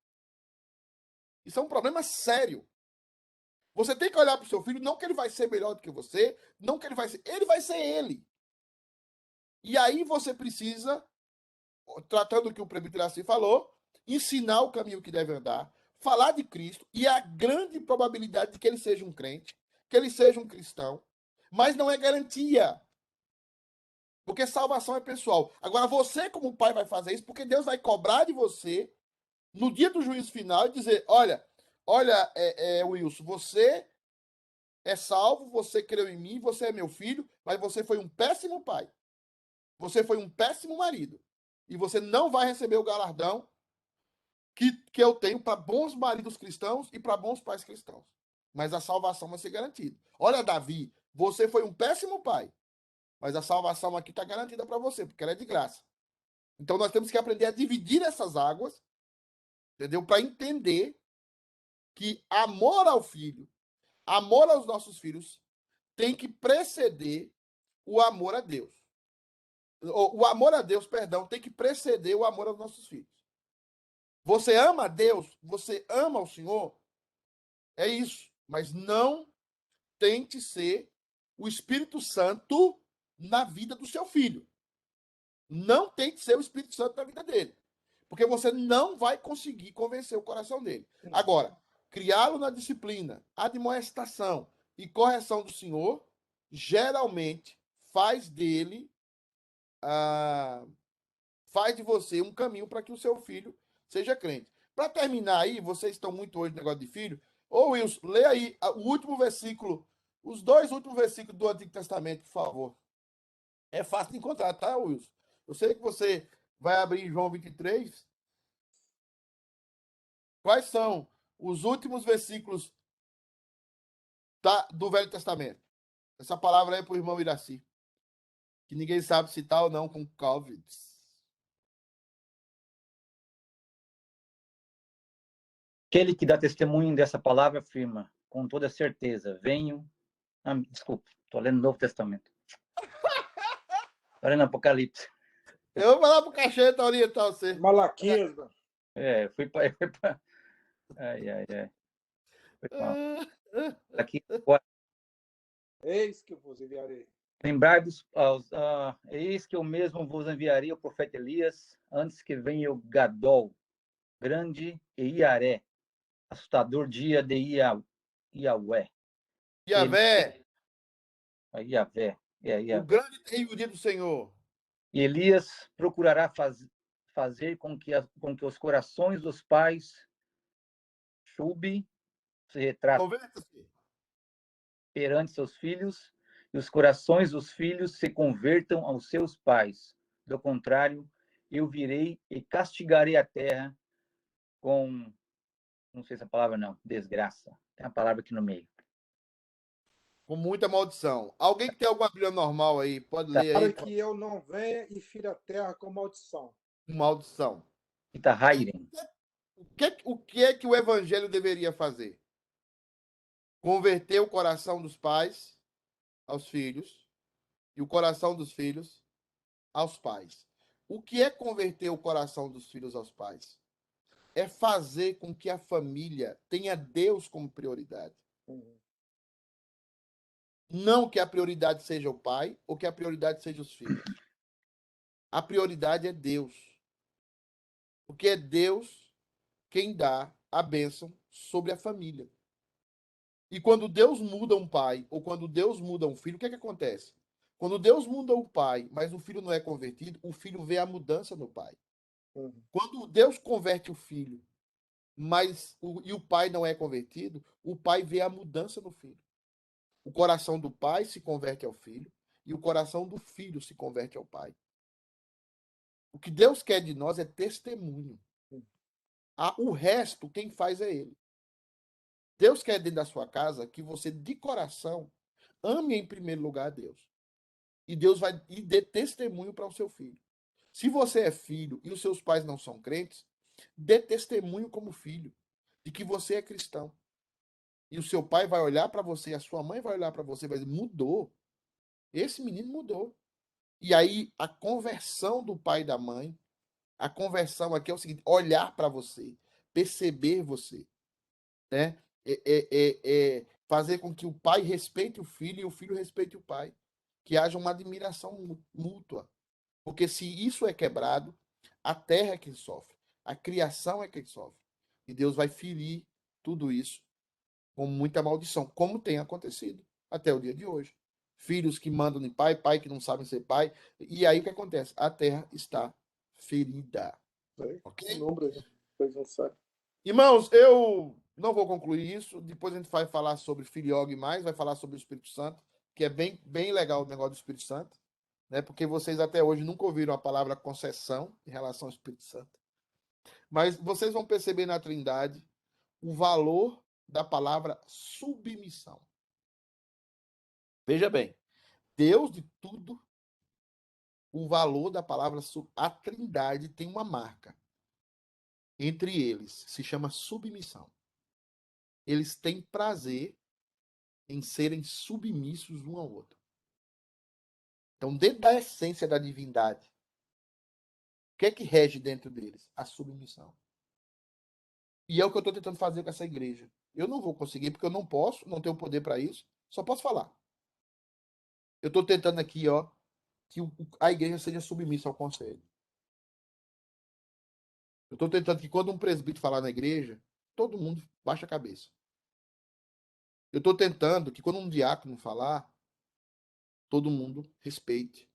Isso é um problema sério. Você tem que olhar para o seu filho, não que ele vai ser melhor do que você, não que ele vai ser ele. E aí você precisa, tratando o que o presbítero assim falou, ensinar o caminho que deve andar, falar de Cristo, e a grande probabilidade de que ele seja um crente, que ele seja um cristão, mas não é garantia. Porque salvação é pessoal. Agora, você, como pai, vai fazer isso, porque Deus vai cobrar de você no dia do juízo final e dizer: olha, Wilson, você é salvo, você creu em mim, você é meu filho, mas você foi um péssimo pai. Você foi um péssimo marido. E você não vai receber o galardão que eu tenho para bons maridos cristãos e para bons pais cristãos. Mas a salvação vai ser garantida. Olha, Davi, você foi um péssimo pai, mas a salvação aqui está garantida para você, porque ela é de graça. Então nós temos que aprender a dividir essas águas, entendeu? Para entender que amor ao filho, amor aos nossos filhos, tem que preceder o amor a Deus. O amor a Deus, perdão, tem que preceder o amor aos nossos filhos. Você ama a Deus, você ama o Senhor, é isso. Mas não tente ser o Espírito Santo na vida do seu filho. Não tente ser o Espírito Santo na vida dele. Porque você não vai conseguir convencer o coração dele. Agora, criá-lo na disciplina, admoestação e correção do Senhor, geralmente faz dele, faz de você um caminho para que o seu filho seja crente. Para terminar aí, vocês estão muito hoje no negócio de filho. Ô Wilson, lê aí o último versículo, os 2 últimos versículos do Antigo Testamento, por favor. É fácil de encontrar, tá, Wilson? Eu sei que você vai abrir em João 23. Quais são os últimos versículos do Velho Testamento? Essa palavra é para o irmão Iraci, que ninguém sabe se tá ou não com Covid. Aquele que dá testemunho dessa palavra afirma, com toda certeza, venho... desculpa, estou lendo o Novo Testamento. Estou lendo Apocalipse. Eu vou falar para o Cacheta orientar você. Malaquias, mano. Fui para... Ai. Aqui, Eis que vos enviarei. Lembrai-vos, eis que eu mesmo vos enviarei o profeta Elias, antes que venha o Gadol, grande e Iaré, assustador dia de Iavé. Iavé. Iavé. O grande e terrível dia do Senhor. E Elias procurará fazer com que os corações dos pais se retratem perante seus filhos, e os corações dos filhos se convertam aos seus pais. Do contrário, eu virei e castigarei a terra com, não sei se a palavra não, desgraça. Tem a palavra aqui no meio. Com muita maldição. Alguém que tem alguma Bíblia normal aí, pode ler aí. Para que eu não venha e fira a terra com maldição. Maldição. O que é que o evangelho deveria fazer? Converter o coração dos pais aos filhos e o coração dos filhos aos pais. O que é converter o coração dos filhos aos pais? É fazer com que a família tenha Deus como prioridade. Não que a prioridade seja o pai ou que a prioridade seja os filhos. A prioridade é Deus. Porque é Deus quem dá a bênção sobre a família. E quando Deus muda um pai ou quando Deus muda um filho, o que é que acontece? Quando Deus muda o pai, mas o filho não é convertido, o filho vê a mudança no pai. Quando Deus converte o filho, e o pai não é convertido, o pai vê a mudança no filho. O coração do pai se converte ao filho e o coração do filho se converte ao pai. O que Deus quer de nós é testemunho. O resto, quem faz é ele. Deus quer dentro da sua casa que você, de coração, ame em primeiro lugar a Deus. E Deus vai e dê testemunho para o seu filho. Se você é filho e os seus pais não são crentes, dê testemunho como filho de que você é cristão. E o seu pai vai olhar para você, a sua mãe vai olhar para você e vai dizer, mudou. Esse menino mudou. E aí, a conversão do pai e da mãe, a conversão aqui é o seguinte, olhar para você, perceber você, né? fazer com que o pai respeite o filho e o filho respeite o pai. Que haja uma admiração mútua. Porque se isso é quebrado, a terra é quem sofre. A criação é quem sofre. E Deus vai ferir tudo isso com muita maldição, como tem acontecido até o dia de hoje. Filhos que mandam em pai, pai que não sabem ser pai. E aí o que acontece? A terra está ferida. Ok? Irmãos, eu não vou concluir isso. Depois a gente vai falar sobre Filioque mais, vai falar sobre o Espírito Santo, que é bem, bem legal o negócio do Espírito Santo, né? Porque vocês até hoje nunca ouviram a palavra concessão em relação ao Espírito Santo. Mas vocês vão perceber na Trindade o valor da palavra submissão. Veja bem, Deus de tudo, o valor da palavra a Trindade tem uma marca. Entre eles, se chama submissão. Eles têm prazer em serem submissos um ao outro. Então, dentro da essência da divindade, o que é que rege dentro deles? A submissão. E é o que eu estou tentando fazer com essa igreja. Eu não vou conseguir, porque eu não posso, não tenho poder para isso, só posso falar. Eu estou tentando aqui, ó, que a igreja seja submissa ao conselho. Eu estou tentando que quando um presbítero falar na igreja, todo mundo baixa a cabeça. Eu estou tentando que quando um diácono falar, todo mundo respeite.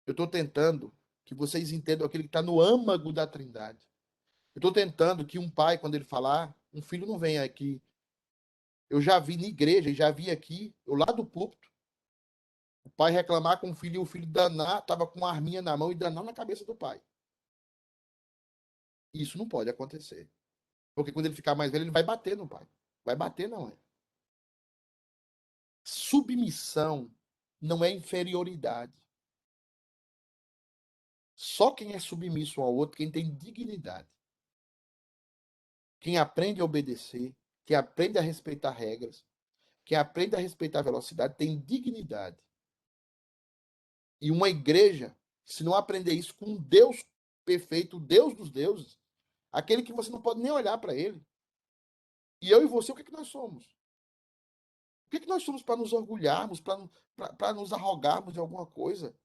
Eu estou tentando que vocês entendam aquele que está no âmago da Trindade. Eu estou tentando que um pai, quando ele falar, um filho não venha aqui. Eu já vi na igreja, já vi aqui, eu lá do púlpito, o pai reclamar com o filho e o filho danar, estava com uma arminha na mão e danar na cabeça do pai. Isso não pode acontecer. Porque quando ele ficar mais velho, ele vai bater no pai. Vai bater na mãe. Submissão não é inferioridade. Só quem é submisso ao outro, quem tem dignidade. Quem aprende a obedecer, quem aprende a respeitar regras, quem aprende a respeitar a velocidade, tem dignidade. E uma igreja, se não aprender isso com um Deus perfeito, o Deus dos deuses, aquele que você não pode nem olhar para ele. E eu e você, o que nós somos? O que nós somos para nos orgulharmos, para nos arrogarmos de alguma coisa?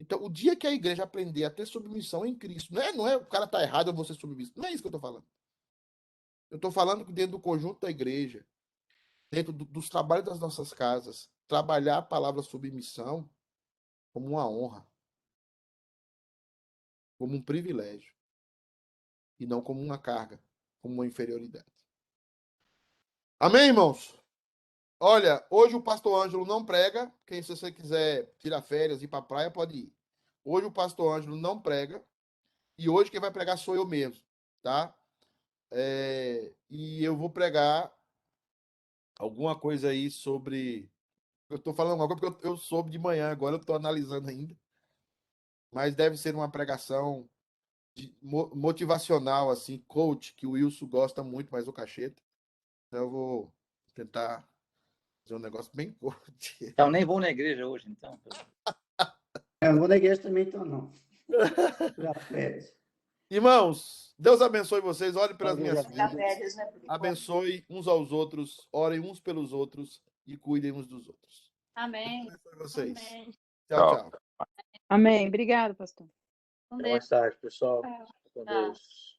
Então, o dia que a igreja aprender a ter submissão em Cristo, não é o cara tá errado, eu vou ser submisso. Não é isso que eu estou falando. Eu estou falando que dentro do conjunto da igreja, dentro dos trabalhos das nossas casas, trabalhar a palavra submissão como uma honra, como um privilégio, e não como uma carga, como uma inferioridade. Amém, irmãos? Olha, hoje o pastor Ângelo não prega. Se você quiser tirar férias e ir para a praia, pode ir. Hoje o pastor Ângelo não prega. E hoje quem vai pregar sou eu mesmo, tá? E eu vou pregar alguma coisa aí sobre... Eu estou falando alguma coisa porque eu soube de manhã, agora eu estou analisando ainda. Mas deve ser uma pregação motivacional, assim, coach, que o Wilson gosta muito, mas o Cacheta. Então eu vou tentar fazer um negócio bem coach. Eu nem vou na igreja hoje, então. Eu não vou na igreja também, então, não. Já férias. Irmãos, Deus abençoe vocês. Orem pelas minhas Já filhas. Abençoe uns aos outros. Orem uns pelos outros e cuidem uns dos outros. Amém. Deus abençoe vocês. Amém. Tchau, tchau. Amém. Obrigado, pastor. Até mais tarde, pessoal. Tchau. Com Deus.